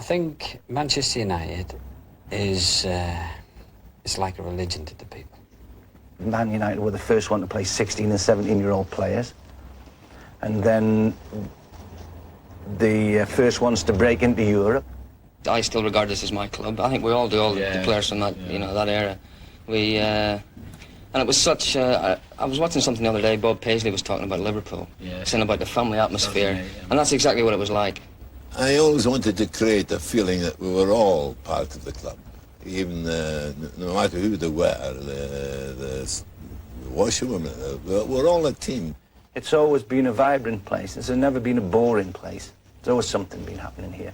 think Manchester United is it's like a religion to the people. Man United were the first one to play 16 and 17-year-old players, and then the first ones to break into Europe. I still regard this as my club. I think we all do, all the players from that, you know, that era. And it was such. I was watching something the other day. Bob Paisley was talking about Liverpool, saying about the family atmosphere, and that's exactly what it was like. I always wanted to create a feeling that we were all part of the club, even no matter who they were, the washerwomen. We're all a team. It's always been a vibrant place. It's never been a boring place. There's always something been happening here.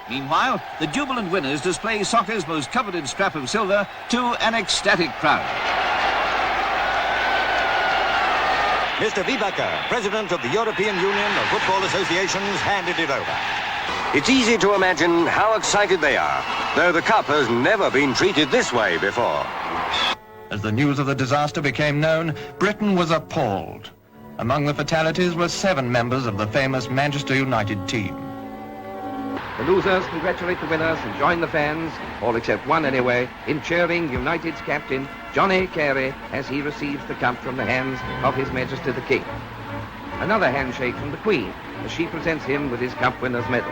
Meanwhile, the jubilant winners display soccer's most coveted scrap of silver to an ecstatic crowd. Mr. Wiebacker, President of the European Union of Football Associations, handed it over. It's easy to imagine how excited they are, though the cup has never been treated this way before. As the news of the disaster became known, Britain was appalled. Among the fatalities were 7 members of the famous Manchester United team. The losers congratulate the winners and join the fans, all except one anyway, in cheering United's captain, Johnny Carey, as he receives the cup from the hands of His Majesty the King. Another handshake from the Queen, as she presents him with his cup winner's medal.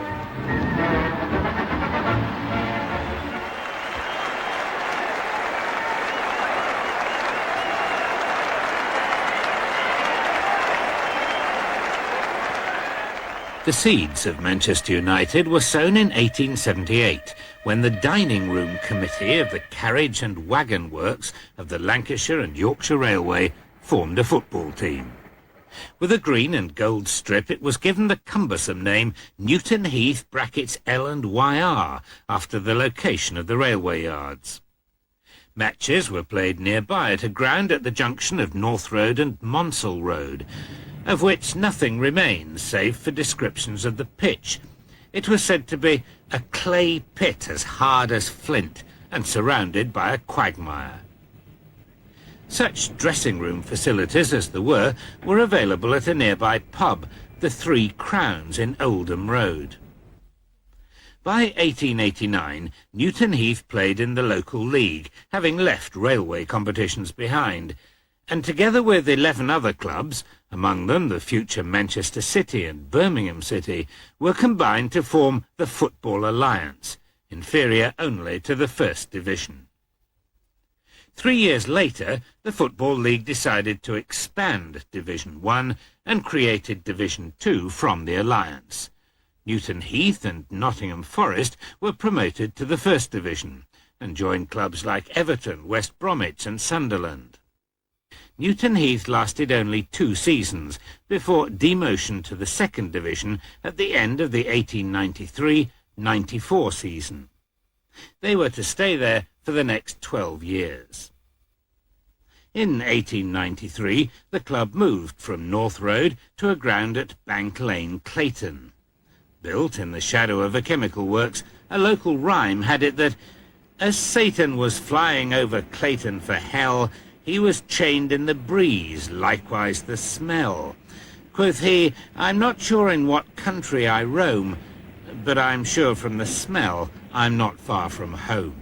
The seeds of Manchester United were sown in 1878, when the dining room committee of the carriage and wagon works of the Lancashire and Yorkshire Railway formed a football team. With a green and gold strip, it was given the cumbersome name Newton Heath L&YR, after the location of the railway yards. Matches were played nearby at a ground at the junction of North Road and Monsell Road, of which nothing remains save for descriptions of the pitch. It was said to be a clay pit as hard as flint and surrounded by a quagmire. Such dressing-room facilities as there were available at a nearby pub, the 3 Crowns in Oldham Road. By 1889, Newton Heath played in the local league, having left railway competitions behind, and together with 11 other clubs, among them the future Manchester City and Birmingham City, were combined to form the Football Alliance, inferior only to the First Division. 3 years later, the Football League decided to expand Division 1 and created Division 2 from the Alliance. Newton Heath and Nottingham Forest were promoted to the First Division and joined clubs like Everton, West Bromwich and Sunderland. Newton Heath lasted only 2 seasons before demotion to the Second Division at the end of the 1893-94 season. They were to stay there for the next 12 years. In 1893, the club moved from North Road to a ground at Bank Lane, Clayton. Built in the shadow of a chemical works, a local rhyme had it that, as Satan was flying over Clayton for hell, he was chained in the breeze, likewise the smell. Quoth he, I'm not sure in what country I roam, but I'm sure from the smell I'm not far from home.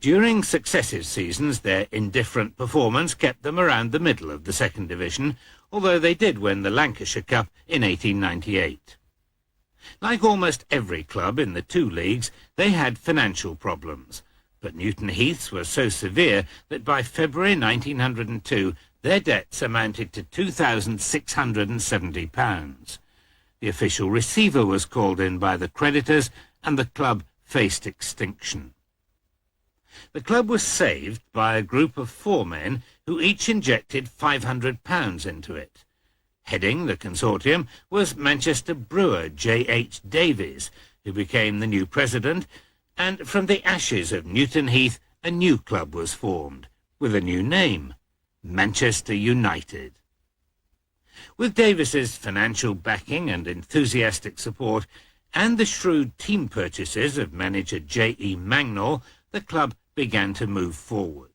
During successive seasons, their indifferent performance kept them around the middle of the Second Division, although they did win the Lancashire Cup in 1898. Like almost every club in the 2 leagues, they had financial problems, but Newton Heath's were so severe that by February 1902 their debts amounted to £2,670. The official receiver was called in by the creditors and the club faced extinction. The club was saved by a group of 4 men who each injected £500 into it. Heading the consortium was Manchester brewer J.H. Davies, who became the new president, and from the ashes of Newton Heath a new club was formed, with a new name, Manchester United. With Davies's financial backing and enthusiastic support, and the shrewd team purchases of manager J.E. Mangnall, the club began to move forward.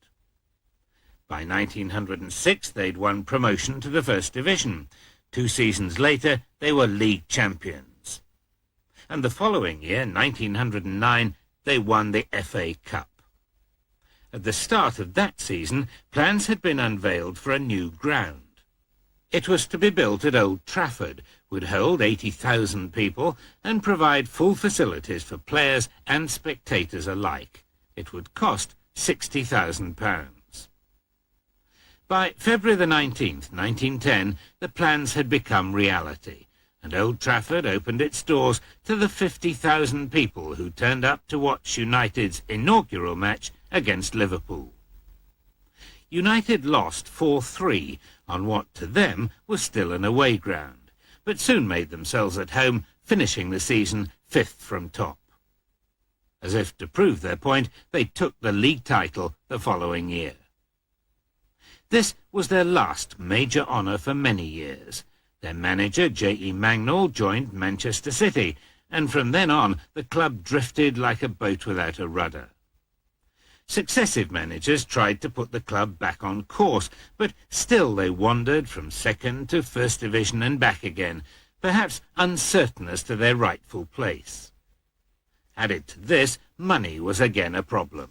By 1906 they'd won promotion to the First Division. 2 seasons later they were league champions. And the following year, 1909, they won the FA Cup. At the start of that season, plans had been unveiled for a new ground. It was to be built at Old Trafford, would hold 80,000 people and provide full facilities for players and spectators alike. It would cost £60,000. By February the 19th, 1910, the plans had become reality, and Old Trafford opened its doors to the 50,000 people who turned up to watch United's inaugural match against Liverpool. United lost 4-3 on what to them was still an away ground, but soon made themselves at home, finishing the season 5th from top. As if to prove their point, they took the league title the following year. This was their last major honour for many years. Their manager, J.E. Mangnall, joined Manchester City, and from then on the club drifted like a boat without a rudder. Successive managers tried to put the club back on course, but still they wandered from Second to First Division and back again, perhaps uncertain as to their rightful place. Added to this, money was again a problem.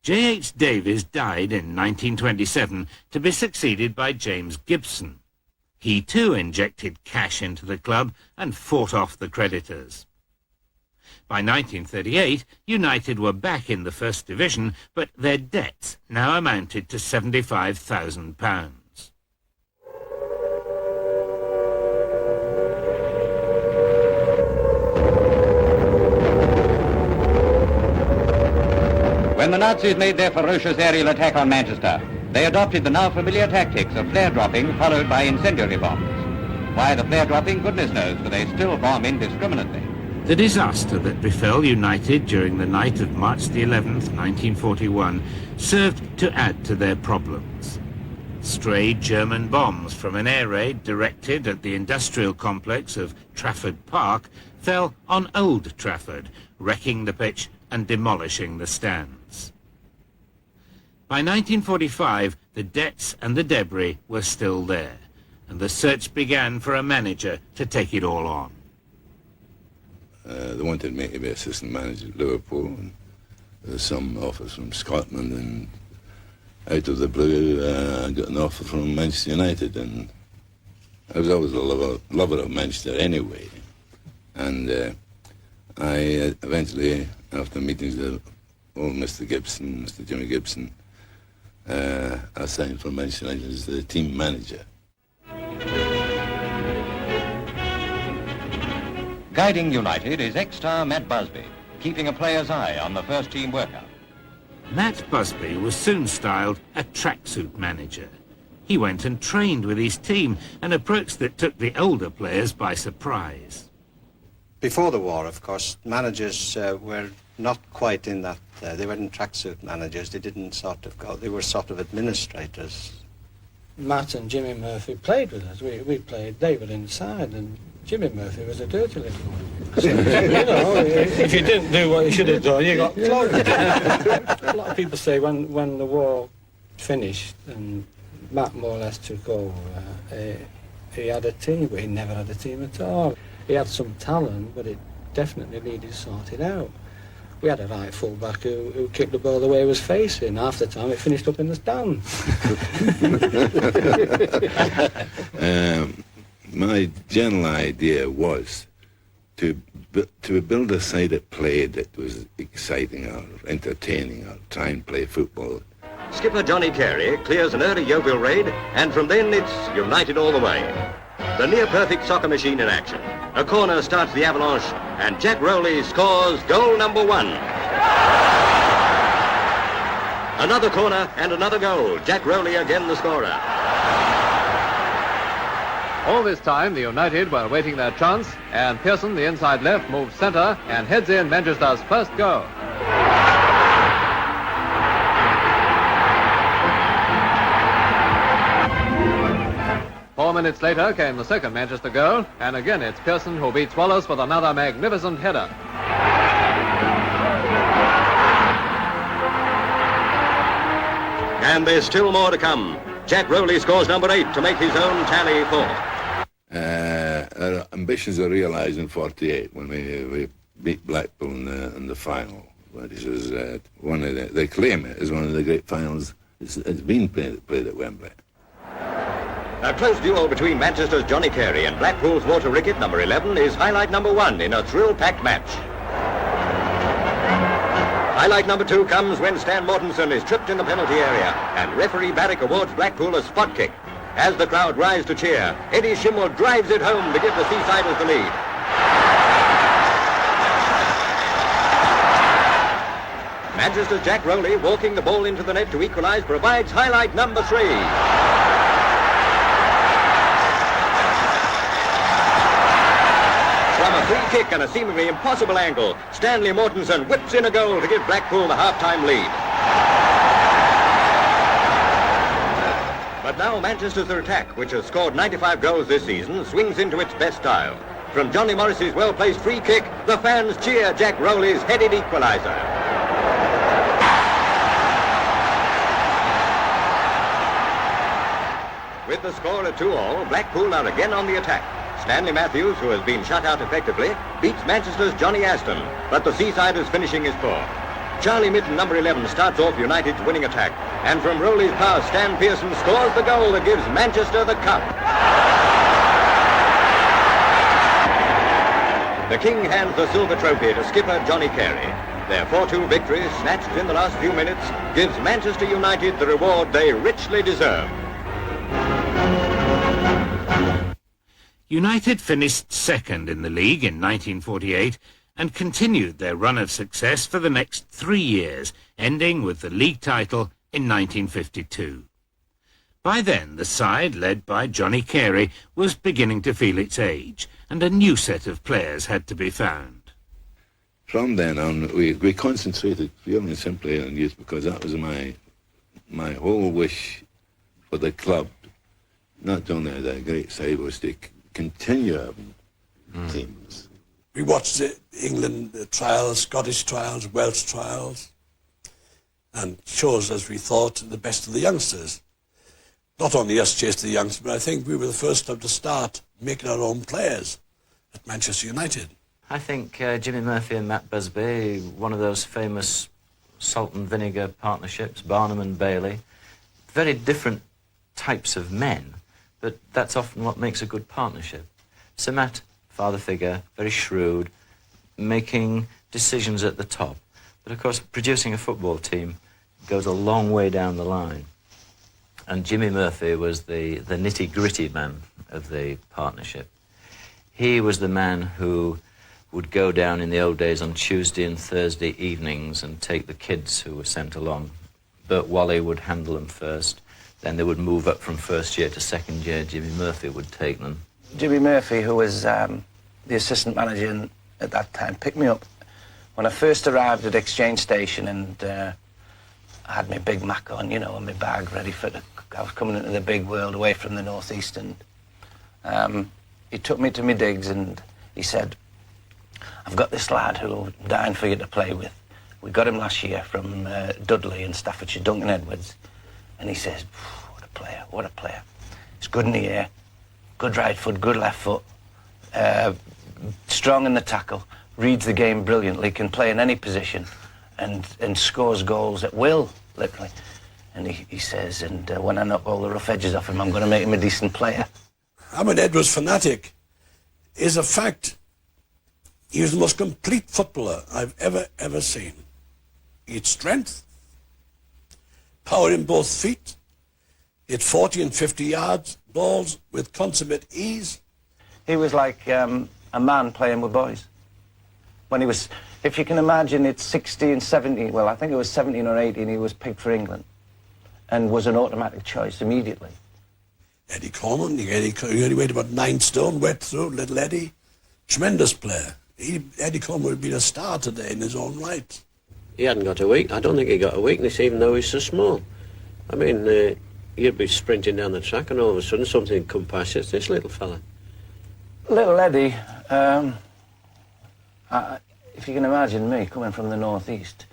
J.H. Davies died in 1927 to be succeeded by James Gibson. He too injected cash into the club and fought off the creditors. By 1938, United were back in the First Division, but their debts now amounted to £75,000. When the Nazis made their ferocious aerial attack on Manchester, they adopted the now familiar tactics of flare dropping followed by incendiary bombs. Why the flare dropping, goodness knows, for they still bomb indiscriminately. The disaster that befell United during the night of March the 11th, 1941, served to add to their problems. Stray German bombs from an air raid directed at the industrial complex of Trafford Park fell on Old Trafford, wrecking the pitch and demolishing the stands. By 1945, the debts and the debris were still there, and the search began for a manager to take it all on. They wanted me to be assistant manager at Liverpool, and there was some offers from Scotland, and out of the blue, I got an offer from Manchester United, and I was always a lover of Manchester anyway. And I eventually, after meetings with old Mr. Gibson, Mr. Jimmy Gibson, I signed for Manchester United as the team manager. Guiding United is ex-star Matt Busby, keeping a player's eye on the first team workout. Matt Busby was soon styled a tracksuit manager. He went and trained with his team, an approach that took the older players by surprise. Before the war, of course, managers were not quite in that. They weren't tracksuit managers. They didn't sort of go. They were sort of administrators. Matt and Jimmy Murphy played with us. We played. They were inside, and Jimmy Murphy was a dirty little one. So, you know, if you didn't do what you should have done, you got flogged. A lot of people say when the war finished and Matt more or less took over, he had a team, but he never had a team at all. He had some talent, but it definitely needed sorted out. We had a right full-back who kicked the ball the way it was facing. Half the time it finished up in the stand. My general idea was to build a side of play that was exciting or entertaining or try and play football. Skipper Johnny Carey clears an early Yeovil raid, and from then it's United all the way. The near-perfect soccer machine in action. A corner starts the avalanche, and Jack Rowley scores goal number 1. Another corner and another goal. Jack Rowley again the scorer. All this time, the United were waiting their chance, and Pearson, the inside left, moves centre and heads in Manchester's first goal. Four minutes later came the second Manchester goal, and again it's Pearson who beats Wallace with another magnificent header. And there's still more to come. Jack Rowley scores number 8 to make his own tally 4. Our ambitions are realised in '48 when we beat Blackpool in the final, which was one of they claim it as one of the great finals. It's been played at Wembley. A close duel between Manchester's Johnny Carey and Blackpool's Walter Rickett, number 11, is highlight number 1 in a thrill-packed match. Highlight number 2 comes when Stan Mortensen is tripped in the penalty area, and referee Barrick awards Blackpool a spot kick. As the crowd rise to cheer, Eddie Shimwell drives it home to give the Seasiders the lead. Manchester's Jack Rowley, walking the ball into the net to equalise, provides highlight number 3. From a free kick and a seemingly impossible angle, Stanley Mortensen whips in a goal to give Blackpool the half-time lead. But now Manchester's attack, which has scored 95 goals this season, swings into its best style. From Johnny Morris's well-placed free kick, the fans cheer Jack Rowley's headed equaliser. With the score at 2-2, Blackpool are again on the attack. Stanley Matthews, who has been shut out effectively, beats Manchester's Johnny Aston, but the Seasiders' finishing is poor. Charlie Mitten, number 11, starts off United's winning attack, and from Rowley's pass, Stan Pearson scores the goal that gives Manchester the cup. The King hands the silver trophy to skipper Johnny Carey. Their 4-2 victory, snatched in the last few minutes, gives Manchester United the reward they richly deserve. United finished second in the league in 1948 and continued their run of success for the next 3 years, ending with the league title in 1952. By then, the side, led by Johnny Carey, was beginning to feel its age, and a new set of players had to be found. From then on, we concentrated purely and simply on youth, because that was my whole wish for the club. Not only as a great side, was to continue having teams. We watched the England trials, Scottish trials, Welsh trials, and chose, as we thought, the best of the youngsters. Not only us chased the youngsters, but I think we were the first club to start making our own players at Manchester United. I think Jimmy Murphy and Matt Busby, one of those famous salt and vinegar partnerships, Barnum and Bailey, very different types of men, but that's often what makes a good partnership. So Matt, father figure, very shrewd, making decisions at the top. But of course, producing a football team goes a long way down the line. And Jimmy Murphy was the nitty-gritty man of the partnership. He was the man who would go down in the old days on Tuesday and Thursday evenings and take the kids who were sent along. Bert Wally would handle them first. Then they would move up from first year to second year. Jimmy Murphy would take them. Jimmy Murphy, who was the assistant manager at that time, picked me up when I first arrived at Exchange Station, and I had my Big Mac on, you know, and my bag ready for I was coming into the big world away from the northeast, and he took me to my digs and he said, I've got this lad who'll dying for you to play with. We got him last year from Dudley in Staffordshire, Duncan Edwards. And he says, what a player, what a player. He's good in the air, good right foot, good left foot, strong in the tackle, reads the game brilliantly, can play in any position, and scores goals at will, literally. And he says, and when I knock all the rough edges off him, I'm going to make him a decent player. I'm an Edwards fanatic. Is a fact. He was the most complete footballer I've ever seen. He had strength, power in both feet, hit 40 and 50 yards balls with consummate ease. He was like a man playing with boys. When he was, if you can imagine, it's 16, 17, well, I think it was 17 or 18, he was picked for England and was an automatic choice immediately. Eddie Coleman, he only weighed about 9 stone, wet through, little Eddie. Tremendous player. Eddie Coleman would have been a star today in his own right. He hadn't got a weak. I don't think he got a weakness, even though he's so small. I mean, you'd be sprinting down the track and all of a sudden something would come past you. It's this little fella. Little Eddie, if you can imagine me coming from the northeast,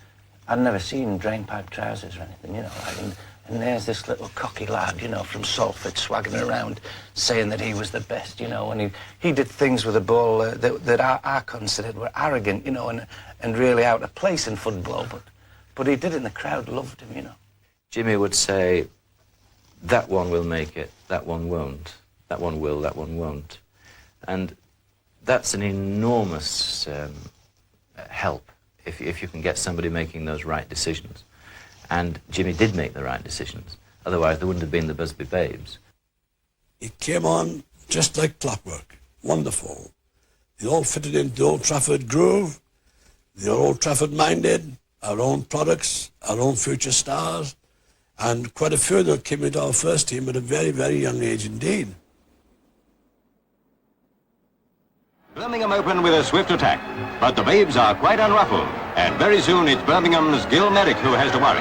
I'd never seen drainpipe trousers or anything, you know, and there's this little cocky lad, you know, from Salford swaggering around saying that he was the best, you know, and he did things with a ball that I considered were arrogant, you know, and really out of place in football, but he did it and the crowd loved him, you know. Jimmy would say, that one will make it, that one won't, that one will, that one won't. And that's an enormous help if you can get somebody making those right decisions. And Jimmy did make the right decisions. Otherwise, there wouldn't have been the Busby Babes. He came on just like clockwork. Wonderful. They all fitted into the Old Trafford groove. They were Old Trafford minded, our own products, our own future stars. And quite a few of them came into our first team at a very, very young age indeed. Birmingham open with a swift attack, but the Babes are quite unruffled, and very soon it's Birmingham's Gil Merrick who has to worry.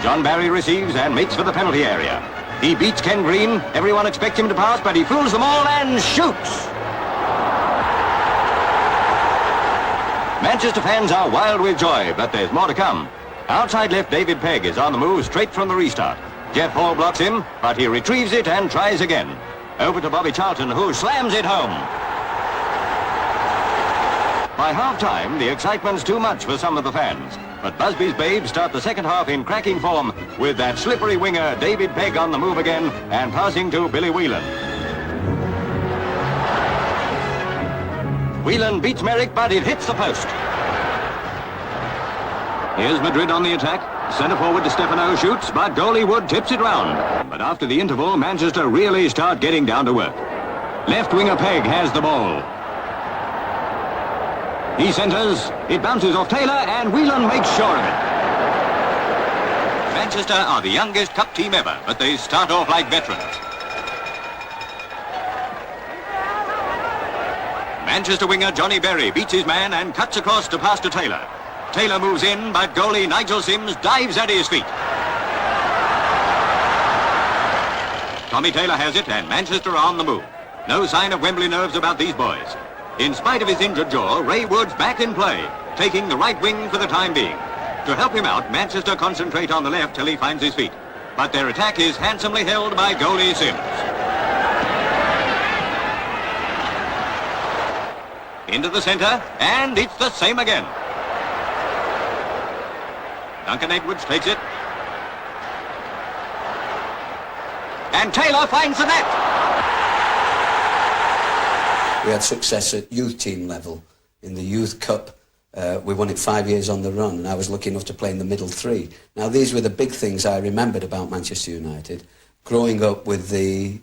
John Barry receives and makes for the penalty area. He beats Ken Green, everyone expects him to pass, but he fools them all and shoots! Manchester fans are wild with joy, but there's more to come. Outside left, David Pegg is on the move straight from the restart. Jeff Hall blocks him, but he retrieves it and tries again. Over to Bobby Charlton, who slams it home. By half-time, the excitement's too much for some of the fans. But Busby's Babes start the second half in cracking form with that slippery winger, David Pegg, on the move again and passing to Billy Whelan. Whelan beats Merrick, but it hits the post. Here's Madrid on the attack. Centre forward to Stefano shoots, but goalie Wood tips it round. But after the interval, Manchester really start getting down to work. Left winger Pegg has the ball. He centres, it bounces off Taylor, and Whelan makes sure of it. Manchester are the youngest cup team ever, but they start off like veterans. Manchester winger Johnny Berry beats his man and cuts across to pass to Taylor. Taylor moves in, but goalie Nigel Sims dives at his feet. Tommy Taylor has it, and Manchester are on the move. No sign of Wembley nerves about these boys. In spite of his injured jaw, Ray Wood's back in play, taking the right wing for the time being. To help him out, Manchester concentrate on the left till he finds his feet. But their attack is handsomely held by goalie Sims. Into the centre, and it's the same again. Duncan Edwards takes it. And Taylor finds the net. We had success at youth team level. In the Youth Cup, we won it 5 years on the run, and I was lucky enough to play in the middle three. Now, these were the big things I remembered about Manchester United, growing up with the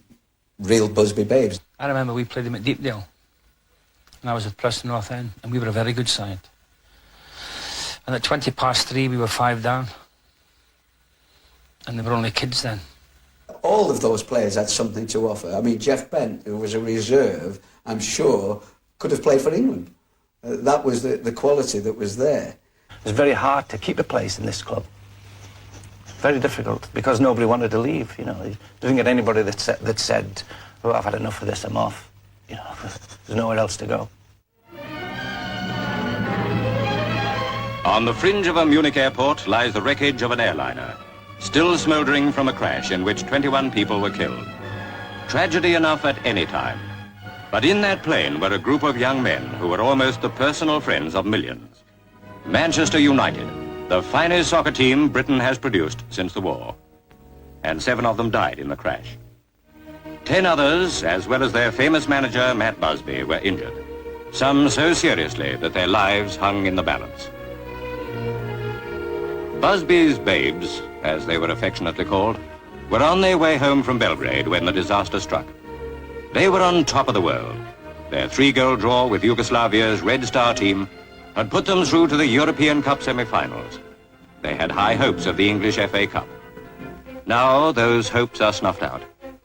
real Busby Babes. I remember we played them at Deepdale, and I was at Preston North End, and we were a very good side. And at 3:20, we were 5 down, and they were only kids then. All of those players had something to offer. I mean, Jeff Bent, who was a reserve, I'm sure, could have played for England. That was the quality that was there. It was very hard to keep a place in this club. Very difficult, because nobody wanted to leave, you know. You didn't get anybody that said, oh, I've had enough of this, I'm off. You know, there's nowhere else to go. On the fringe of a Munich airport lies the wreckage of an airliner, still smouldering from a crash in which 21 people were killed. Tragedy enough at any time. But in that plane were a group of young men who were almost the personal friends of millions. Manchester United, the finest soccer team Britain has produced since the war. And 7 of them died in the crash. 10 others, as well as their famous manager, Matt Busby, were injured. Some so seriously that their lives hung in the balance. Busby's Babes, as they were affectionately called, were on their way home from Belgrade when the disaster struck. They were on top of the world. Their 3-goal draw with Yugoslavia's Red Star team had put them through to the European Cup semi-finals. They had high hopes of the English FA Cup. Now those hopes are snuffed out,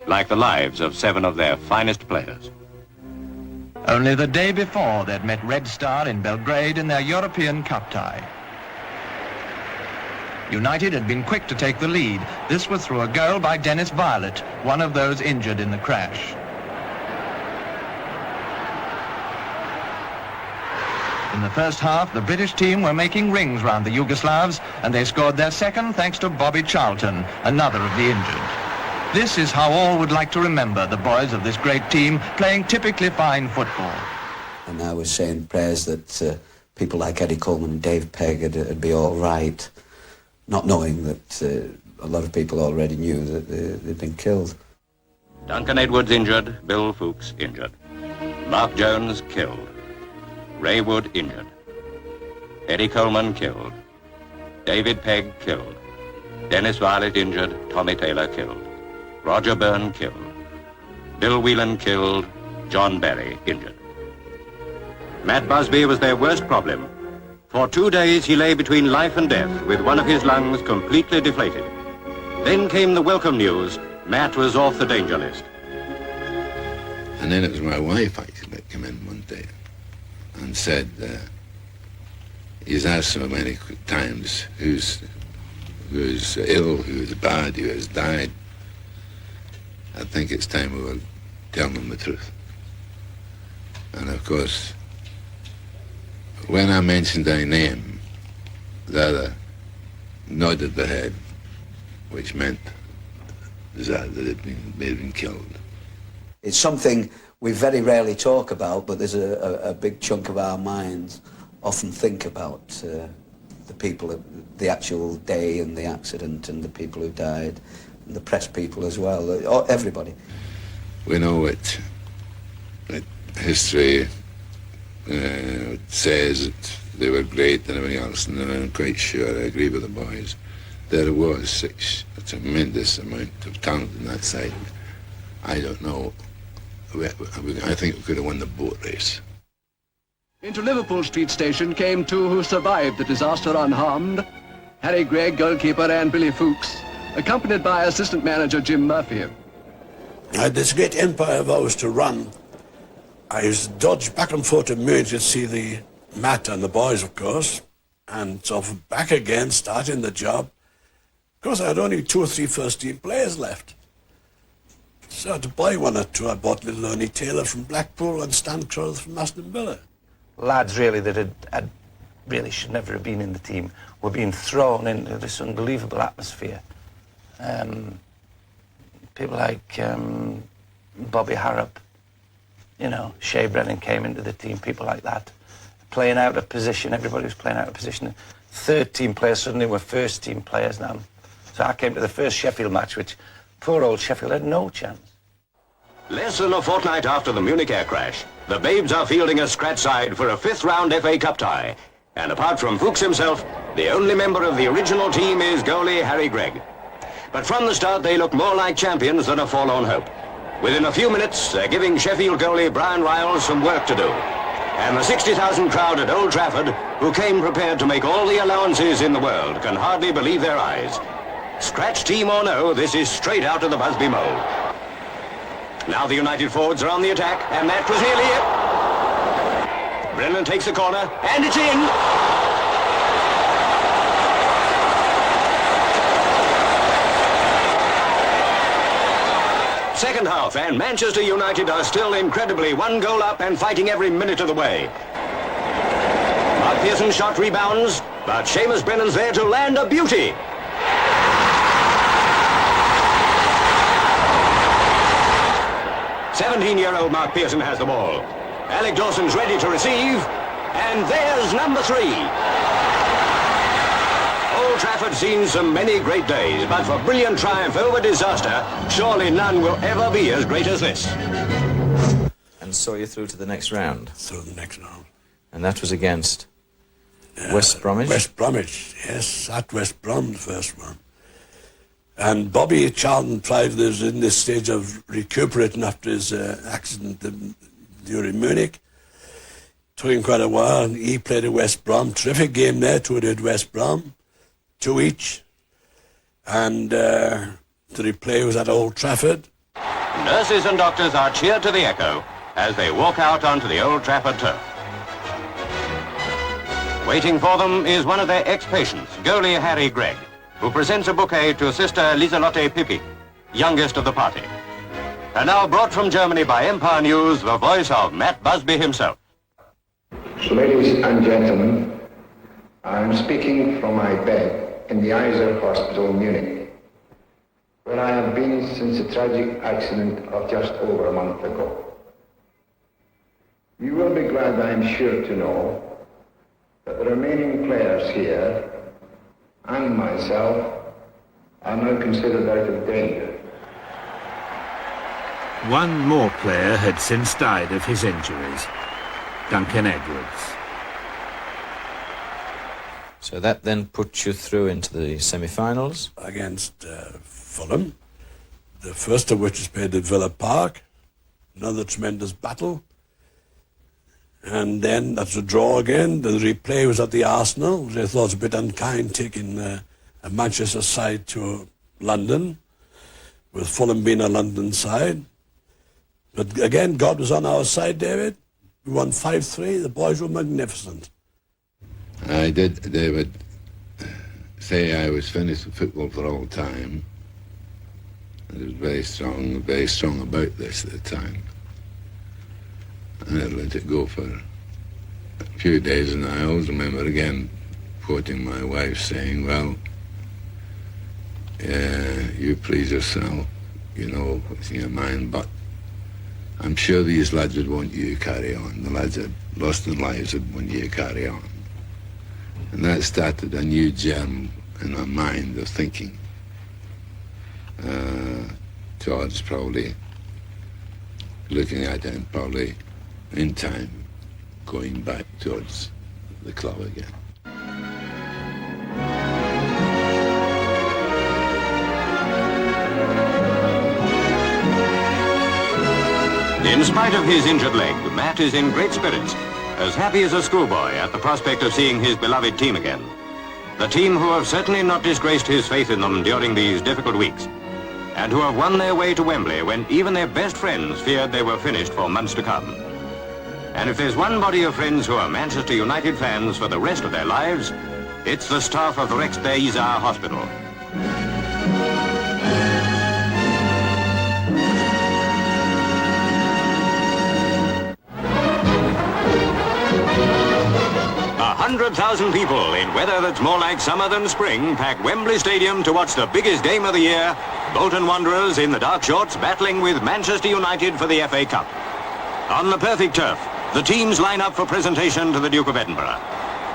like the lives of 7 of their finest players. Only the day before they'd met Red Star in Belgrade in their European Cup tie. United had been quick to take the lead. This was through a goal by Dennis Violet, one of those injured in the crash. In the first half, the British team were making rings round the Yugoslavs, and they scored their second thanks to Bobby Charlton, another of the injured. This is how all would like to remember the boys of this great team playing typically fine football. And I was saying prayers that people like Eddie Coleman and Dave Pegg would be all right, not knowing that a lot of people already knew that they'd been killed. Duncan Edwards injured, Bill Fuchs injured. Mark Jones killed. Ray Wood injured. Eddie Coleman killed. David Pegg killed. Dennis Violet injured. Tommy Taylor killed. Roger Byrne killed. Bill Whelan killed. John Barry injured. Matt Busby was their worst problem. For 2 days he lay between life and death with one of his lungs completely deflated. Then came the welcome news. Matt was off the danger list. And then it was my wife actually that came in one day and said, he's asked so many times who's ill, who's bad, who has died. I think it's time we were telling them the truth. And of course, when I mentioned their name, the other nodded the head, which meant that they'd been killed. It's something we very rarely talk about, but there's a big chunk of our minds often think about the people, the actual day and the accident and the people who died, and the press people as well, everybody. We know what history says that they were great and everything else, and I'm quite sure, I agree with the boys, there was a tremendous amount of talent on that side. I don't know. I think we could have won the boat race. Into Liverpool Street Station came 2 who survived the disaster unharmed. Harry Gregg, goalkeeper, and Billy Fuchs, accompanied by assistant manager Jim Murphy. I had this great empire of ours to run. I used to dodge back and forth to Munich to see the Matt and the boys, of course, and so back again, starting the job. Of course, I had only 2 or 3 first-team players left. So I had to buy 1 or 2. I bought little Ernie Taylor from Blackpool and Stan Crowell from Aston Villa. Lads really that had really should never have been in the team were being thrown into this unbelievable atmosphere. People like Bobby Harrop, You know, Shea Brennan came into the team, people like that. Playing out of position, everybody was playing out of position. Third team players suddenly were first team players now. So I came to the first Sheffield match, which poor old Sheffield had no chance. Less than a fortnight after the Munich air crash, the Babes are fielding a scratch side for a fifth-round FA Cup tie. And apart from Fuchs himself, the only member of the original team is goalie Harry Gregg. But from the start, they look more like champions than a forlorn hope. Within a few minutes, they're giving Sheffield goalie Brian Riles some work to do. And the 60,000 crowd at Old Trafford, who came prepared to make all the allowances in the world, can hardly believe their eyes. Scratch team or no, this is straight out of the Busby mould. Now the United forwards are on the attack, and that was nearly it. Brennan takes the corner, and it's in! Second half, and Manchester United are still incredibly one goal up and fighting every minute of the way. Mark Pearson's shot rebounds, but Seamus Brennan's there to land a beauty. "17-year-old Mark Pearson has the ball. Alec Dawson's ready to receive, and there's number 3. Old Trafford's seen so many great days, but for brilliant triumph over disaster, surely none will ever be as great as this. And saw you through to the next round. Through the next round. And that was against West Bromwich? West Bromwich, yes, at West Brom, the first one. And Bobby Charlton Pride was in this stage of recuperating after his accident during Munich. Took him quite a while, and he played at West Brom. Terrific game there, 2-2 at West Brom, 2 each. And the replay was at Old Trafford. Nurses and doctors are cheered to the echo as they walk out onto the Old Trafford turf. Waiting for them is one of their ex-patients, goalie Harry Gregg, who presents a bouquet to Sister Lieselotte Pippi, youngest of the party. And now brought from Germany by Empire News, the voice of Matt Busby himself. Ladies and gentlemen, I'm speaking from my bed in the Iser Hospital, Munich, where I have been since a tragic accident of just over a month ago. You will be glad, I'm sure, to know that the remaining players here and myself are now considered out of danger. One more player had since died of his injuries, Duncan Edwards. So that then puts you through into the semi-finals? Against Fulham, the first of which is played at Villa Park, another tremendous battle. And then that's a draw again. The replay was at the Arsenal, which I thought was a bit unkind, taking a Manchester side to London, with Fulham being a London side. But again, God was on our side, David. We won 5-3. The boys were magnificent. I did, they would say I was finished with football for all time. I was very strong about this at the time. And I let it go for a few days, and I always remember again quoting my wife saying, well, you please yourself, you know what's in your mind, but I'm sure these lads would want you to carry on. The lads that lost their lives would want you to carry on. And that started a new germ in my mind of thinking towards probably looking at it and probably in time going back towards the club again. In spite of his injured leg, Matt is in great spirits, as happy as a schoolboy at the prospect of seeing his beloved team again. The team who have certainly not disgraced his faith in them during these difficult weeks, and who have won their way to Wembley when even their best friends feared they were finished for months to come. And if there's one body of friends who are Manchester United fans for the rest of their lives, it's the staff of the Rex-Bey-Isar Hospital. A 100,000 people in weather that's more like summer than spring pack Wembley Stadium to watch the biggest game of the year, Bolton Wanderers in the dark shorts battling with Manchester United for the FA Cup. On the perfect turf, the teams line up for presentation to the Duke of Edinburgh.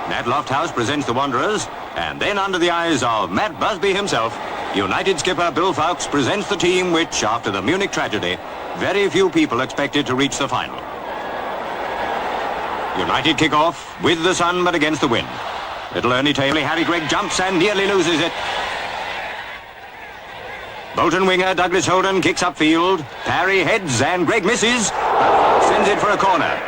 Nat Lofthouse presents the Wanderers, and then under the eyes of Matt Busby himself, United skipper Bill Fowkes presents the team which, after the Munich tragedy, very few people expected to reach the final. United kick off with the sun but against the wind. Little Ernie Taylor, Harry Gregg jumps and nearly loses it. Bolton winger Douglas Holden kicks upfield. Parry heads and Gregg misses. Sends it for a corner.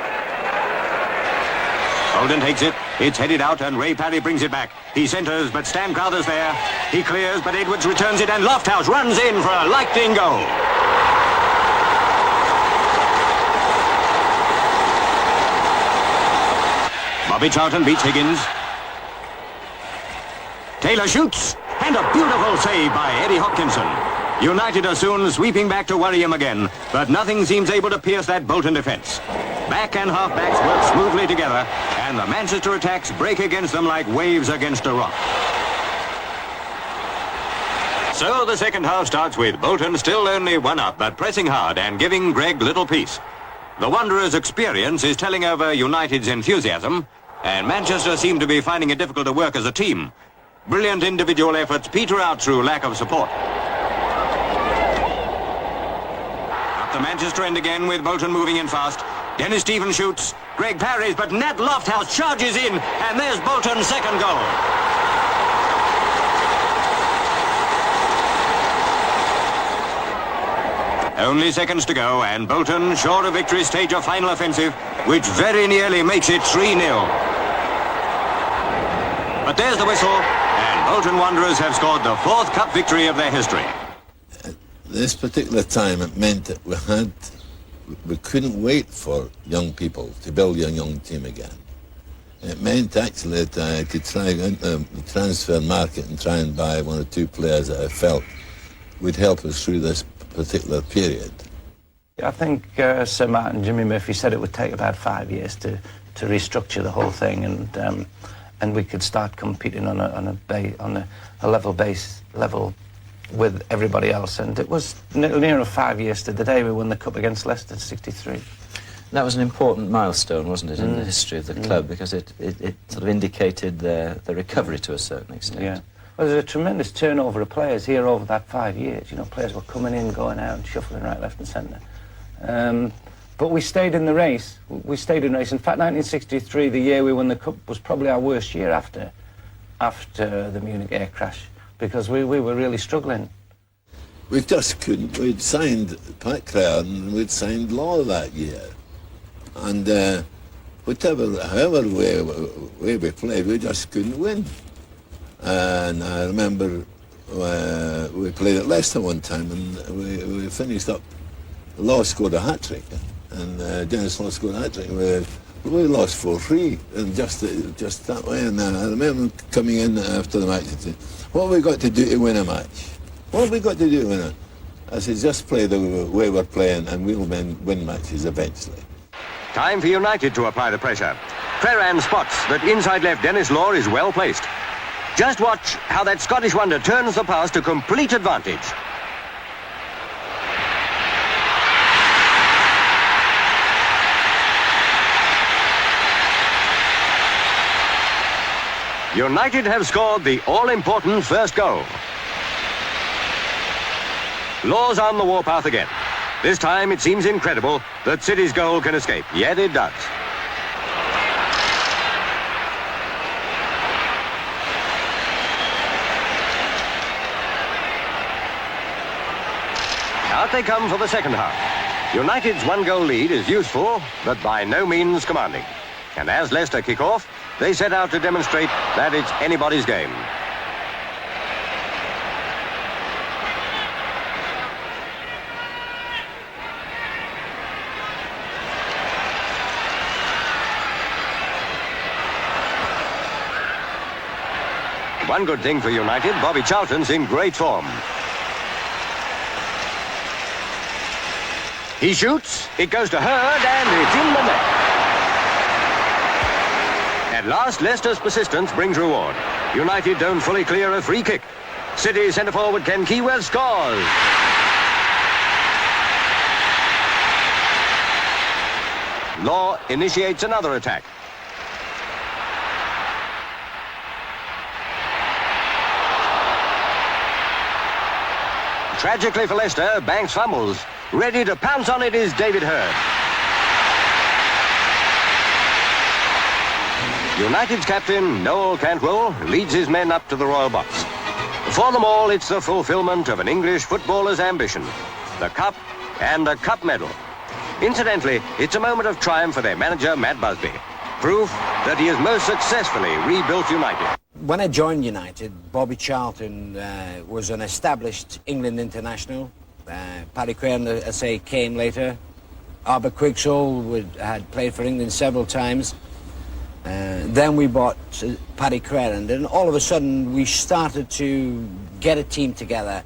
Holden takes it. It's headed out and Ray Parry brings it back. He centres but Stan Crowther's there. He clears but Edwards returns it and Lofthouse runs in for a lightning goal. Bobby Charlton beats Higgins. Taylor shoots, and a beautiful save by Eddie Hopkinson. United are soon sweeping back to worry him again, but nothing seems able to pierce that Bolton defence. Back and half-backs work smoothly together, and the Manchester attacks break against them like waves against a rock. So the second half starts with Bolton still only one up, but pressing hard and giving Gregg little peace. The Wanderers' experience is telling over United's enthusiasm, and Manchester seem to be finding it difficult to work as a team. Brilliant individual efforts peter out through lack of support. Up the Manchester end again with Bolton moving in fast. Dennis Stevens shoots. Gregg parries, but Nat Lofthouse charges in, and there's Bolton's second goal. Only seconds to go, and Bolton, sure of victory, stage a final offensive, which very nearly makes it 3-0. But there's the whistle, and Bolton Wanderers have scored the 4th cup victory of their history. At this particular time, it meant that we couldn't wait for young people to build a young team again. It meant actually that I could try into the transfer market and try and buy one or two players that I felt would help us through this particular period. I think Sir Matt and Jimmy Murphy said it would take about 5 years to restructure the whole thing, and we could start competing on a level with everybody else. And it was nearer 5 years to the day we won the cup against Leicester, '63. That was an important milestone, wasn't it, in the history of the club, because it sort of indicated the recovery to a certain extent. Yeah. Well, there's a tremendous turnover of players here over that 5 years. You know, players were coming in, going out, and shuffling right, left and centre. But we stayed in the race. We stayed in the race. In fact, 1963, the year we won the cup, was probably our worst year after the Munich air crash, because we were really struggling. We just couldn't. We'd signed Pat Crerand and we'd signed Law that year. And however way we played, we just couldn't win. And I remember we played at Leicester one time, and we finished up. Law scored a hat-trick, and Dennis Law scored a hat-trick. We lost 4-3, and just that way. And I remember coming in after the match and saying, "What have we got to do to win a match? What have we got to do to win it?" I said, "Just play the way we're playing, and we'll win matches eventually." Time for United to apply the pressure. Crerand spots that inside left Dennis Law is well placed. Just watch how that Scottish wonder turns the pass to complete advantage. United have scored the all-important first goal. Law's on the warpath again. This time it seems incredible that City's goal can escape. Yet it does. Out they come for the second half. United's one-goal lead is useful, but by no means commanding. And as Leicester kick off, they set out to demonstrate that it's anybody's game. One good thing for United, Bobby Charlton's in great form. He shoots, it goes to Hurd, and it's in the net. At last, Leicester's persistence brings reward. United don't fully clear a free kick. City centre-forward Ken Keyworth scores. Law initiates another attack. Tragically for Leicester, Banks fumbles. Ready to pounce on it is David Hurd. United's captain, Noel Cantwell, leads his men up to the royal box. For them all, it's the fulfilment of an English footballer's ambition. The cup and a cup medal. Incidentally, it's a moment of triumph for their manager, Matt Busby. Proof that he has most successfully rebuilt United. When I joined United, Bobby Charlton was an established England international. Paddy Crerand, as I say, came later. Albert Quigsall had played for England several times. Then we bought Paddy Crerand, and all of a sudden we started to get a team together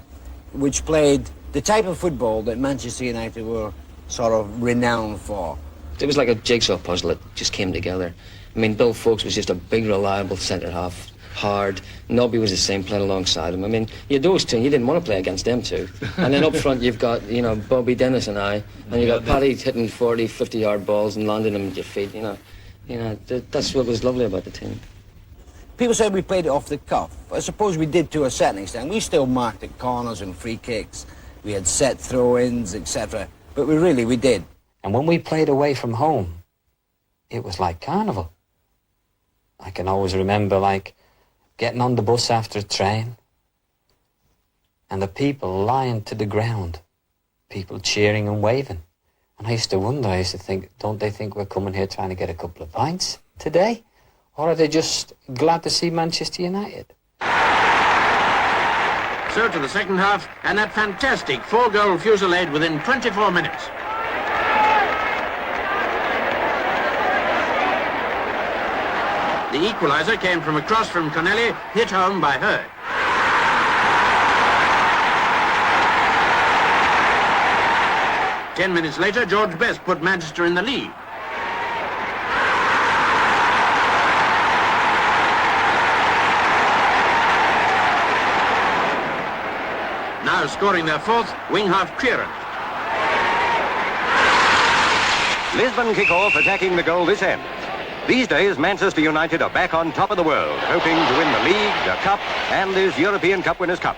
which played the type of football that Manchester United were sort of renowned for. It was like a jigsaw puzzle that just came together. I mean, Bill Foulkes was just a big, reliable centre-half, hard. Nobby was the same, playing alongside him. I mean, you had those two, and you didn't want to play against them two. And then up front you've got, you know, Bobby, Dennis and I, and you've got Paddy hitting 40, 50-yard balls and landing them at your feet, you know. That's what was lovely about the team. People say we played it off the cuff. I suppose we did to a certain extent. We still marked at corners and free kicks. We had set throw-ins, etc. But we did. And when we played away from home, it was like carnival. I can always remember, like, getting on the bus after a train, and the people lying to the ground, people cheering and waving. And I used to think, don't they think we're coming here trying to get a couple of pints today? Or are they just glad to see Manchester United? So to the second half, and that fantastic 4-goal fusillade within 24 minutes. The equaliser came from a cross from Connelly, hit home by Hurd. Ten minutes later, George Best put Manchester in the lead. Now scoring their fourth, wing-half Crerand. Lisbon kick-off attacking the goal this end. These days, Manchester United are back on top of the world, hoping to win the league, the cup, and this European Cup Winners' Cup.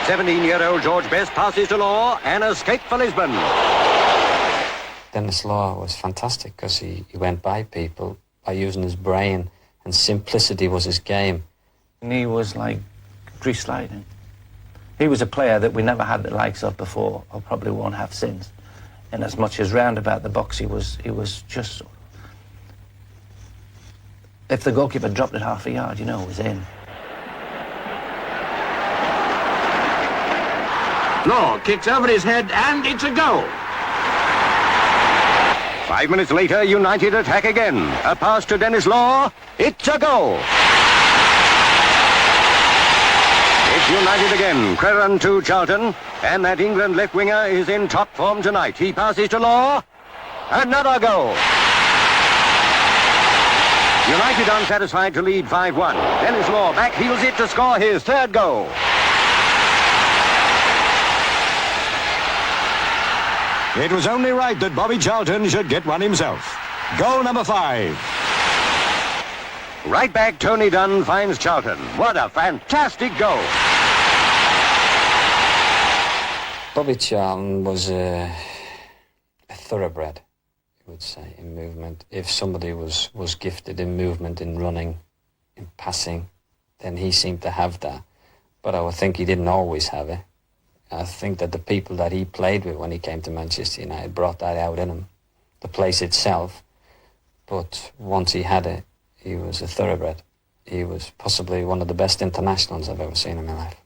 17-year-old George Best passes to Law and escape for Lisbon. Dennis Law was fantastic because he went by people by using his brain, and simplicity was his game. And he was like grease sliding. He was a player that we never had the likes of before, or probably won't have since. And as much as round about the box, he was just... If the goalkeeper dropped it half a yard, you know, it was in. Law kicks over his head, and it's a goal. 5 minutes later, United attack again. A pass to Dennis Law. It's a goal. It's United again. Crerand to Charlton. And that England left winger is in top form tonight. He passes to Law. Another goal. United unsatisfied to lead 5-1. Dennis Law backheels it to score his third goal. It was only right that Bobby Charlton should get one himself. Goal number 5. Right back, Tony Dunn finds Charlton. What a fantastic goal. Bobby Charlton was a thoroughbred, you would say, in movement. If somebody was gifted in movement, in running, in passing, then he seemed to have that. But I would think he didn't always have it. I think that the people that he played with when he came to Manchester United brought that out in him, the place itself. But once he had it, he was a thoroughbred. He was possibly one of the best internationals I've ever seen in my life.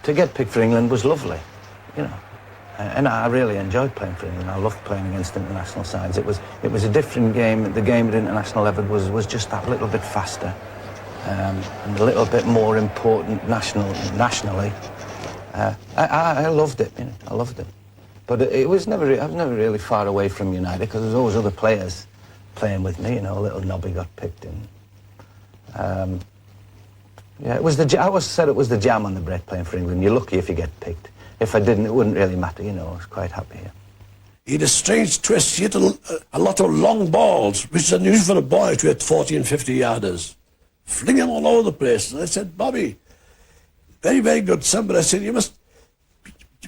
To get picked for England was lovely, you know. And I really enjoyed playing for England. I loved playing against international sides. It was a different game. The game at international level was just that little bit faster and a little bit more important nationally. I loved it, you know. I loved it. But I was never really far away from United because there was always other players playing with me, you know. Little Nobby got picked in. Yeah, it was I always said it was the jam on the bread playing for England. You're lucky if you get picked. If I didn't, it wouldn't really matter, you know. I was quite happy here. he had a strange twist. He hit a lot of long balls, which is unusual for a boy to hit 40 and 50 yarders. Fling them all over the place. And I said, Bobby, very, very good son, but I said, you must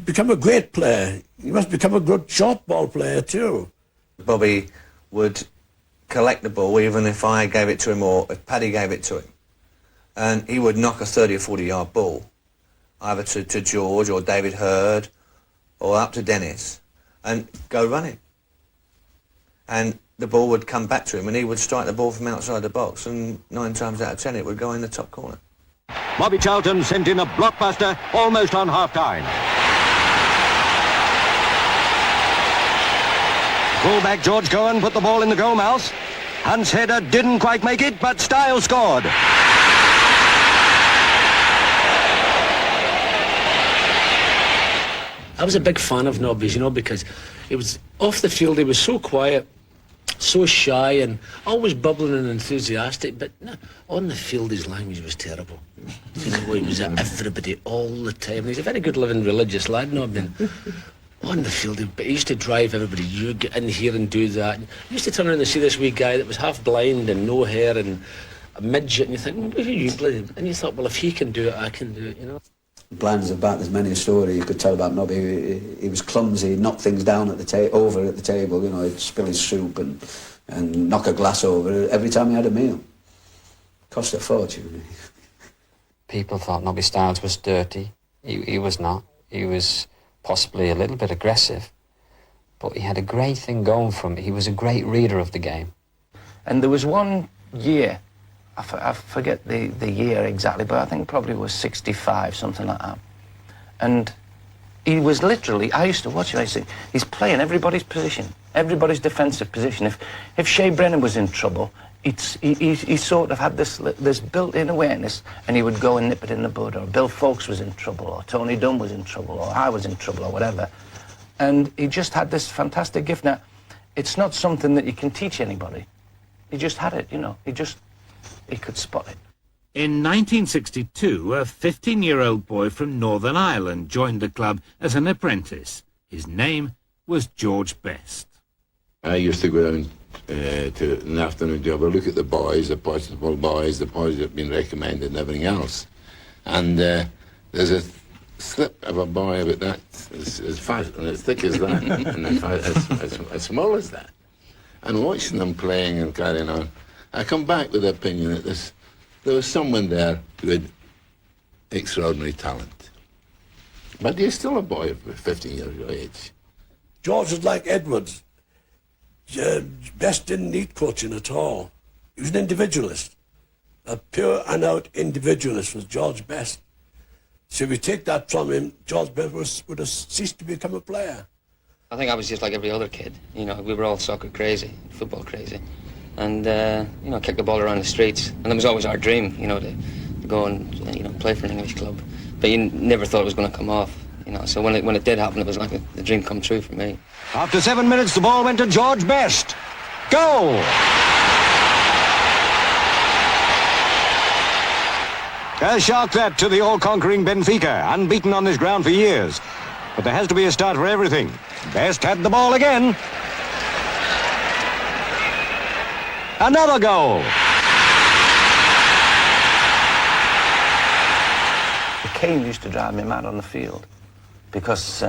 become a great player. You must become a good short ball player too. Bobby would collect the ball even if I gave it to him or if Paddy gave it to him. And he would knock a 30 or 40 yard ball, either to George or David Hurd or up to Dennis, and go running. And the ball would come back to him and he would strike the ball from outside the box, and 9 times out of 10 it would go in the top corner. Bobby Charlton sent in a blockbuster almost on half-time. Fullback George Cohen put the ball in the goal mouth. Hunt's header didn't quite make it, but Stiles scored. I was a big fan of Nobby's, you know, because it was off the field, he was so quiet, so shy and always bubbling and enthusiastic, but no, on the field his language was terrible. You know, he was at everybody all the time. He's a very good living religious lad, Nobby. On the field, he used to drive everybody, you get in here and do that. And you used to turn around and see this wee guy that was half blind and no hair and a midget, and you think, who are you playing? And you thought, well, if he can do it, I can do it, you know. Blind as a bat, there's many a story you could tell about Nobby. He was clumsy, he'd knock things down at the over at the table, you know, he'd spill his soup and knock a glass over every time he had a meal. Cost a fortune. People thought Nobby Stiles was dirty. He was not. He was possibly a little bit aggressive, but he had a great thing going for him. He was a great reader of the game. And there was one year, I forget the year exactly, but I think probably was 65, something like that. And he was literally, I used to watch him, I used to think, he's playing everybody's position, everybody's defensive position. If Shea Brennan was in trouble, he sort of had this built-in awareness, and he would go and nip it in the bud, or Bill Foulkes was in trouble, or Tony Dunn was in trouble, or I was in trouble, or whatever. And he just had this fantastic gift. Now, it's not something that you can teach anybody. He just had it, you know, he could spot it. In 1962, a 15-year-old boy from Northern Ireland joined the club as an apprentice. His name was George Best. I used to go down to an afternoon job, look at the boys, the possible boys, the boys that have been recommended and everything else. And there's a slip of a boy about that, as fast and as thick as that, and as small as that. And watching them playing and carrying on, I come back with the opinion that there was someone there who had extraordinary talent. But he's still a boy of 15 years of age. George was like Edwards. Best didn't need coaching at all. He was an individualist. A pure and out individualist was George Best. So if we take that from him, George Best would have ceased to become a player. I think I was just like every other kid. You know, we were all soccer crazy, football crazy. And, you know, kick the ball around the streets. And it was always our dream, you know, to go and, you know, play for an English club. But you never thought it was going to come off, you know. So when it did happen, it was like the dream come true for me. After 7 minutes, the ball went to George Best. Goal! A shock that to the all-conquering Benfica, unbeaten on this ground for years. But there has to be a start for everything. Best had the ball again. Another goal. Kane used to drive me mad on the field because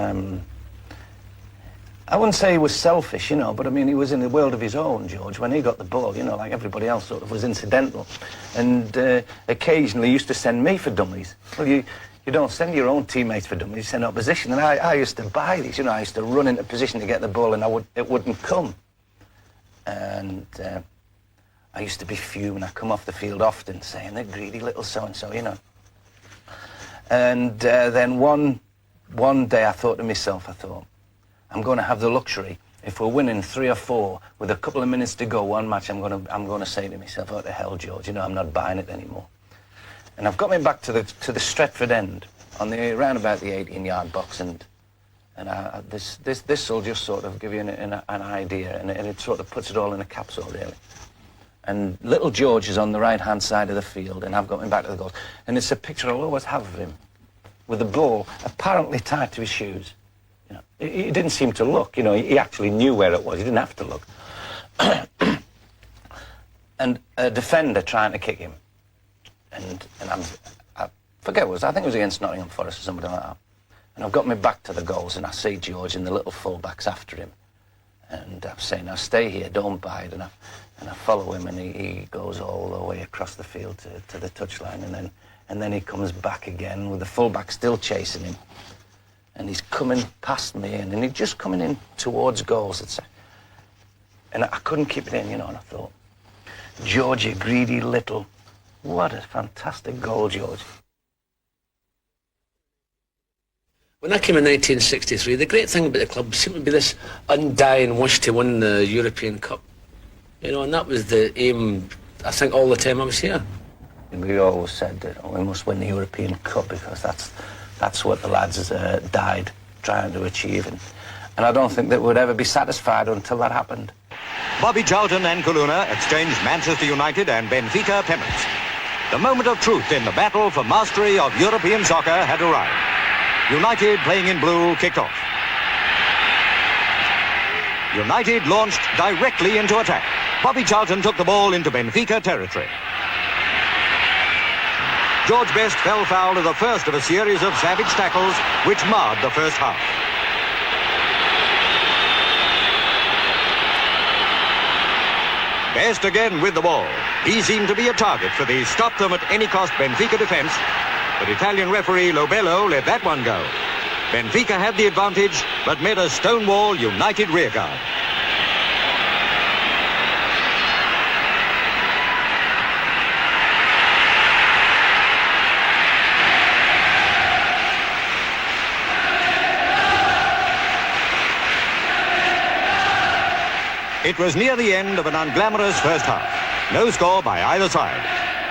I wouldn't say he was selfish, you know, but I mean, he was in a world of his own, George. When he got the ball, you know, like everybody else sort of was incidental. And occasionally used to send me for dummies. Well, you don't send your own teammates for dummies, you send opposition. And I used to buy these, you know, I used to run into position to get the ball and it wouldn't come. And I used to be fuming. I come off the field often saying, the greedy little so-and-so, you know. And then one day I thought to myself, I'm going to have the luxury, if we're winning 3 or 4 with a couple of minutes to go, one match, I'm going to say to myself, what the hell, George, you know, I'm not buying it anymore. And I've got me back to the Stretford end, around about the 18-yard box, and this will just sort of give you an idea, and it sort of puts it all in a capsule, really. And little George is on the right-hand side of the field, and I've got him back to the goal. And it's a picture I'll always have of him, with the ball apparently tied to his shoes. You know, he didn't seem to look. You know, he actually knew where it was. He didn't have to look. And a defender trying to kick him, and I forget what it was. I think it was against Nottingham Forest or something like that. And I've got my back to the goals, and I see George and the little fullbacks after him, and I'm saying, "Now stay here, don't bite." And I follow him, and he goes all the way across the field to the touchline, and then he comes back again with the fullback still chasing him, and he's coming past me, and he's just coming in towards goals. And I couldn't keep it in, you know, and I thought, George, you greedy little, what a fantastic goal, George. When I came in 1963, the great thing about the club seemed to be this undying wish to win the European Cup. You know, and that was the aim, I think, all the time I was here. We always said that we must win the European Cup because that's what the lads died trying to achieve. And I don't think that we'd ever be satisfied until that happened. Bobby Charlton and Kaluna exchanged Manchester United and Benfica pennants. The moment of truth in the battle for mastery of European soccer had arrived. United, playing in blue, kicked off. United launched directly into attack. Bobby Charlton took the ball into Benfica territory. George Best fell foul of the first of a series of savage tackles which marred the first half. Best again with the ball. He seemed to be a target for the stop-them-at-any-cost Benfica defence, but Italian referee Lobello let that one go. Benfica had the advantage, but met a stonewall United rearguard. It was near the end of an unglamorous first half. No score by either side.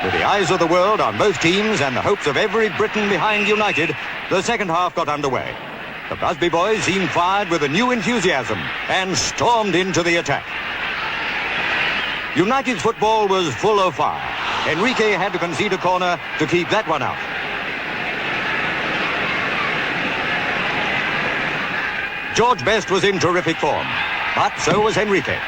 With the eyes of the world on both teams and the hopes of every Briton behind United, the second half got underway. The Busby boys seemed fired with a new enthusiasm and stormed into the attack. United's football was full of fire. Enrique had to concede a corner to keep that one out. George Best was in terrific form, but so was Enrique.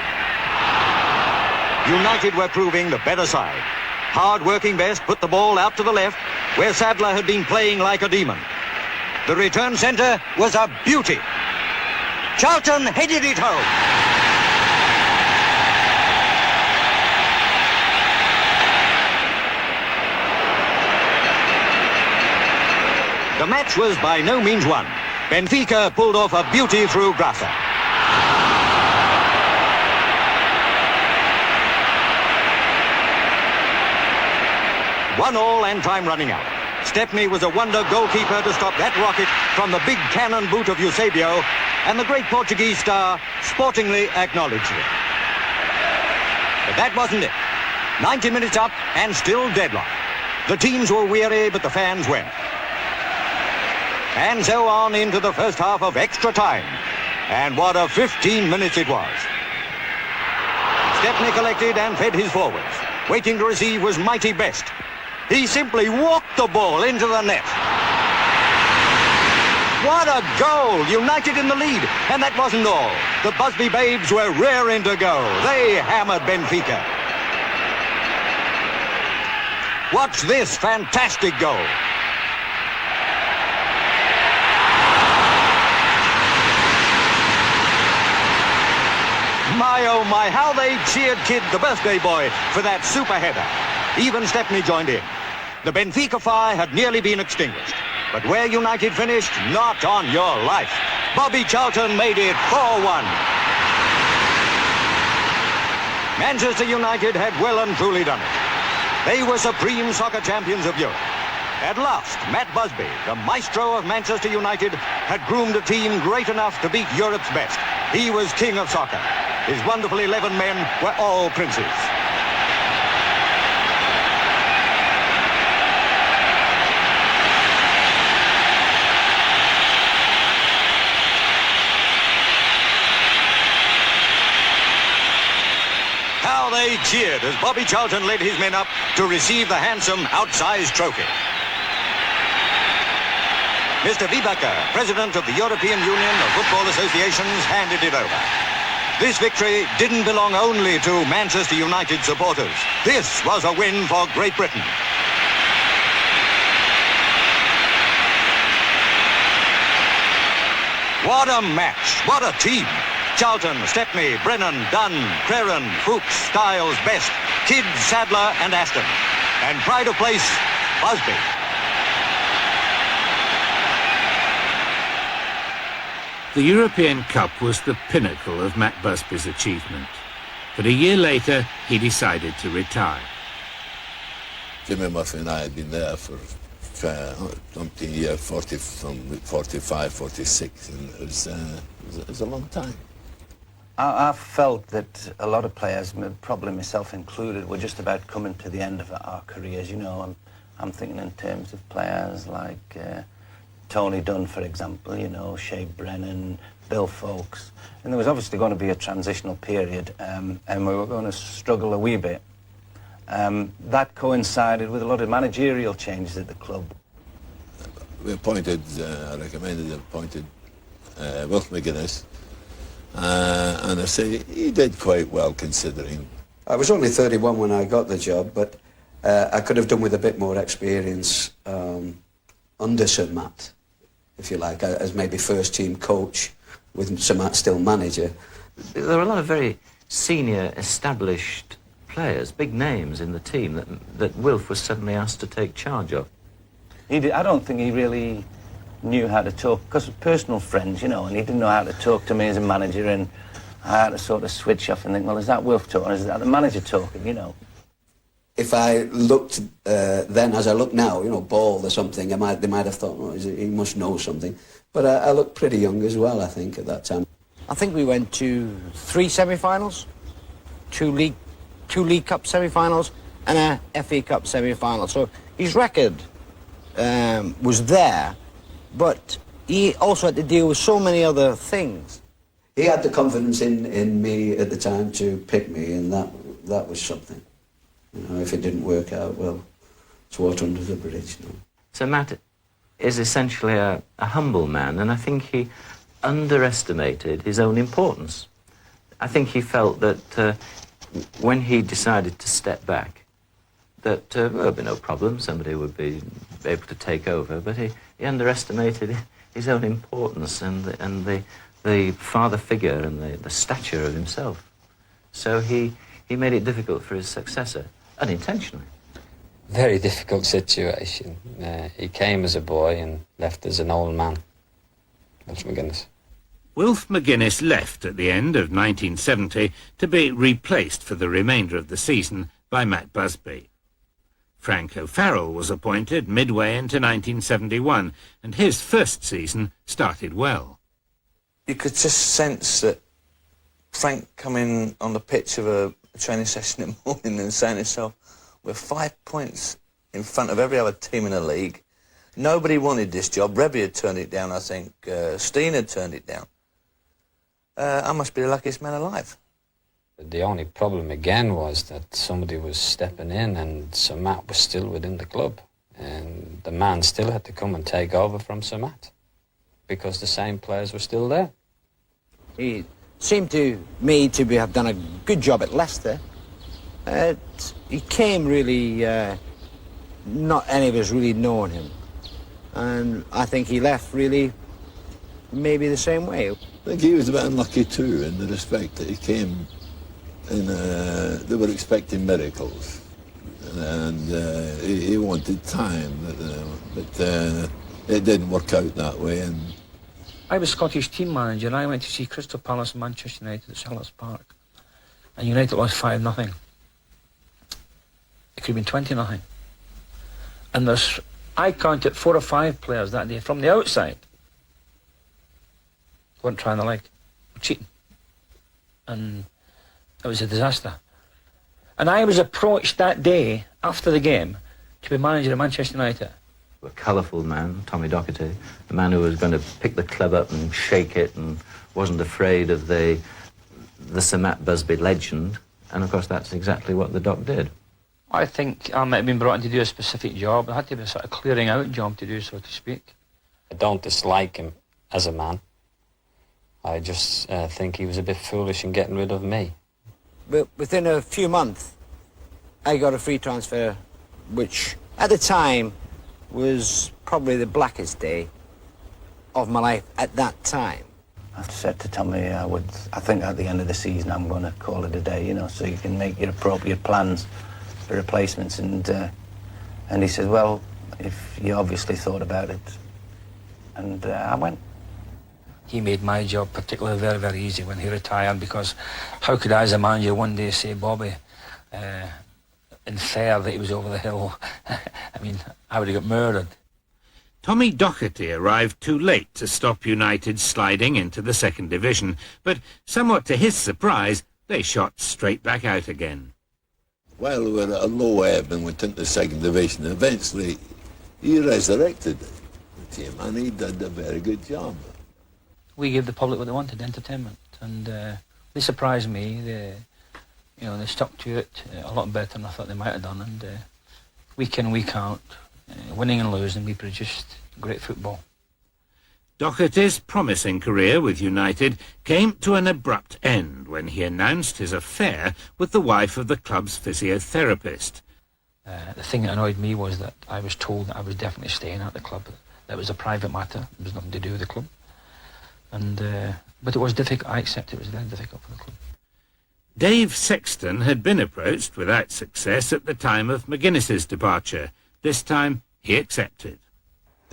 United were proving the better side. Hard-working Best put the ball out to the left, where Sadler had been playing like a demon. The return centre was a beauty. Charlton headed it home. The match was by no means won. Benfica pulled off a beauty through Grassa. One all and time running out. Stepney was a wonder goalkeeper to stop that rocket from the big cannon boot of Eusebio, and the great Portuguese star sportingly acknowledged it. But that wasn't it. 90 minutes up and still deadlock. The teams were weary, but the fans weren't. And so on into the first half of extra time. And what a 15 minutes it was. Stepney collected and fed his forwards. Waiting to receive was mighty Best. He simply walked the ball into the net. What a goal! United in the lead. And that wasn't all. The Busby Babes were raring to go. They hammered Benfica. Watch this fantastic goal. My, oh my, how they cheered Kid, the birthday boy, for that super header. Even Stepney joined in. The Benfica fire had nearly been extinguished. But where United finished, not on your life. Bobby Charlton made it 4-1. Manchester United had well and truly done it. They were supreme soccer champions of Europe. At last, Matt Busby, the maestro of Manchester United, had groomed a team great enough to beat Europe's best. He was king of soccer. His wonderful 11 men were all princes. How they cheered as Bobby Charlton led his men up to receive the handsome outsized trophy. Mr. Wiebacker, President of the European Union of Football Associations, handed it over. This victory didn't belong only to Manchester United supporters. This was a win for Great Britain. What a match, what a team. Charlton, Stepney, Brennan, Dunn, Crerand, Fuchs, Stiles, Best, Kidd, Sadler and Aston. And pride of place, Busby. The European Cup was the pinnacle of Matt Busby's achievement. But a year later, he decided to retire. Jimmy Murphy and I had been there for umpteen year, from 45, 46, and it was a long time. I felt that a lot of players, probably myself included, were just about coming to the end of our careers. You know, I'm thinking in terms of players like Tony Dunn, for example, you know, Shea Brennan, Bill Foulkes. And there was obviously going to be a transitional period, and we were going to struggle a wee bit. That coincided with a lot of managerial changes at the club. We appointed, I recommended appointed Wilf McGuinness, and I say he did quite well considering. I was only 31 when I got the job, but I could have done with a bit more experience under Sir Matt, if you like, as maybe first team coach with Sir Matt still manager. There were a lot of very senior, established players, big names in the team that Wilf was suddenly asked to take charge of. I don't think he really knew how to talk, because of personal friends, you know, and he didn't know how to talk to me as a manager, and I had to sort of switch off and think, well, is that Wilf talking, or is that the manager talking, you know? If I looked then as I look now, you know, bald or something, they might have thought, oh, he must know something. But I looked pretty young as well, I think, at that time. I think we went to 3 semi-finals, two League Cup semi-finals and a FA Cup semi-final. So his record was there, but he also had to deal with so many other things. He had the confidence in me at the time to pick me, and that was something. You know, if it didn't work out, well, it's water under the bridge. You know. So Matt is essentially a humble man, and I think he underestimated his own importance. I think he felt that when he decided to step back, that there would be no problem, somebody would be able to take over, but he underestimated his own importance and the father figure and the stature of himself. So he made it difficult for his successor, unintentionally. Very difficult situation. He came as a boy and left as an old man. Wilf McGuinness. Wilf McGuinness left at the end of 1970 to be replaced for the remainder of the season by Matt Busby. Frank O'Farrell was appointed midway into 1971, and his first season started well. You could just sense that Frank coming on the pitch of a training session in the morning and saying to himself, we're 5 points in front of every other team in the league. Nobody wanted this job. Rebbe had turned it down, I think. Steen had turned it down. I must be the luckiest man alive. The only problem again was that somebody was stepping in and Sir Matt was still within the club. And the man still had to come and take over from Sir Matt because the same players were still there. He seemed to me to have done a good job at Leicester. He came really, not any of us really knowing him. And I think he left really maybe the same way. I think he was a bit unlucky too, in the respect that he came and they were expecting miracles, and he wanted time, but it didn't work out that way. And I was Scottish team manager, and I went to see Crystal Palace and Manchester United at Selhurst Park, and United lost 5-0. It could have been 20-0. And I counted 4 or 5 players that day from the outside weren't trying the leg, were cheating, and it was a disaster. And I was approached that day after the game to be manager of Manchester United. A colourful man, Tommy Docherty, a man who was going to pick the club up and shake it and wasn't afraid of the Sir Matt Busby legend, and of course that's exactly what the Doc did. I think I might have been brought in to do a specific job. It had to be a sort of clearing out job to do, so to speak. don't dislike him as a man. I just think he was a bit foolish in getting rid of me. But within a few months, I got a free transfer, which at the time was probably the blackest day of my life at that time. I said to Tommy, I think at the end of the season I'm going to call it a day, you know, so you can make your appropriate plans for replacements. And he said, well, if you obviously thought about it. And I went. He made my job particularly very, very easy when he retired, because how could I as a manager one day say, Bobby, infer that he was over the hill? I mean, I would have got murdered. Tommy Docherty arrived too late to stop United sliding into the second division, but somewhat to his surprise, they shot straight back out again. Well, we were at a low ebb and went into the second division. Eventually, he resurrected the team, and he did a very good job. We gave the public what they wanted, entertainment, and they surprised me. They stuck to it a lot better than I thought they might have done, and week in, week out, winning and losing, we produced great football. Docherty's promising career with United came to an abrupt end when he announced his affair with the wife of the club's physiotherapist. The thing that annoyed me was that I was told that I was definitely staying at the club. That was a private matter. It was nothing to do with the club. And but it was difficult. I accept it was very difficult for the club. Dave Sexton had been approached without success at the time of McGuinness's departure. This time, he accepted.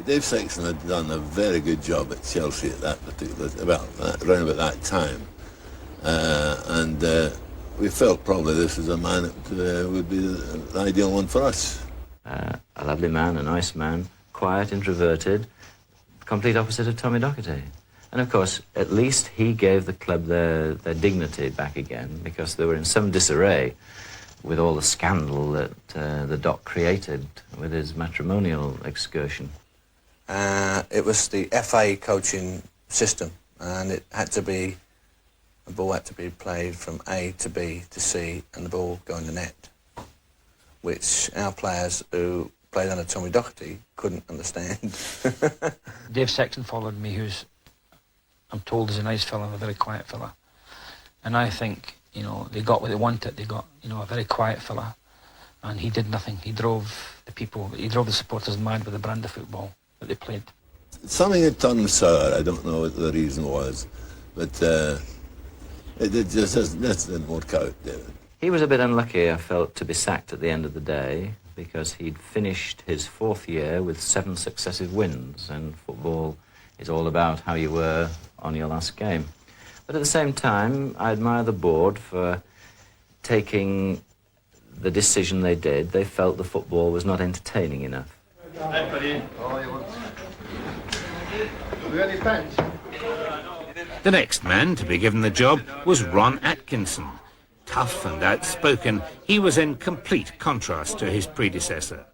Dave Sexton had done a very good job at Chelsea at that particular, around about that time. And we felt probably this was a man that would be the ideal one for us. A lovely man, a nice man, quiet, introverted, complete opposite of Tommy Docherty. And of course, at least he gave the club their dignity back again, because they were in some disarray with all the scandal that the Doc created with his matrimonial excursion. It was the FA coaching system, and it had to be, the ball had to be played from A to B to C, and the ball go in the net, which our players who played under Tommy Docherty couldn't understand. Dave Sexton followed me, who's, I'm told, is a nice fella, a very quiet fella. And I think, they got what they wanted. They got, a very quiet fella. And he did nothing. He drove the supporters mad with the brand of football that they played. Something had turned sour. I don't know what the reason was. But it just didn't work out, David. He was a bit unlucky, I felt, to be sacked at the end of the day, because he'd finished his fourth year with 7 successive wins, and football is all about how you were on your last game. But at the same time, I admire the board for taking the decision they did. They felt the football was not entertaining enough. The next man to be given the job was Ron Atkinson. Tough and outspoken, he was in complete contrast to his predecessor.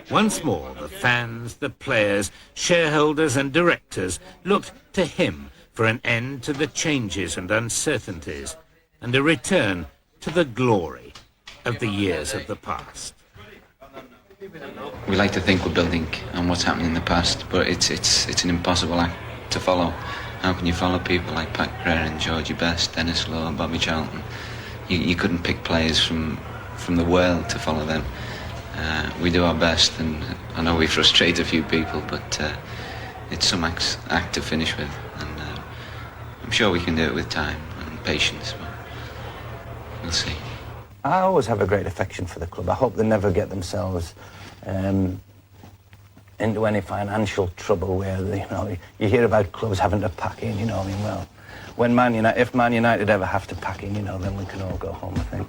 Once more, the fans, the players, shareholders and directors looked to him for an end to the changes and uncertainties and a return to the glory of the years of the past. We like to think we're building on what's happened in the past, but it's an impossible act to follow. How can you follow people like Pat Crerand, Georgie Best, Dennis Law, Bobby Charlton? You couldn't pick players from the world to follow them. We do our best, and I know we frustrate a few people, but it's some act to finish with, and I'm sure we can do it with time and patience, but we'll see. I always have a great affection for the club. I hope they never get themselves into any financial trouble where you hear about clubs having to pack in. Well, when if Man United ever have to pack in, then we can all go home, I think.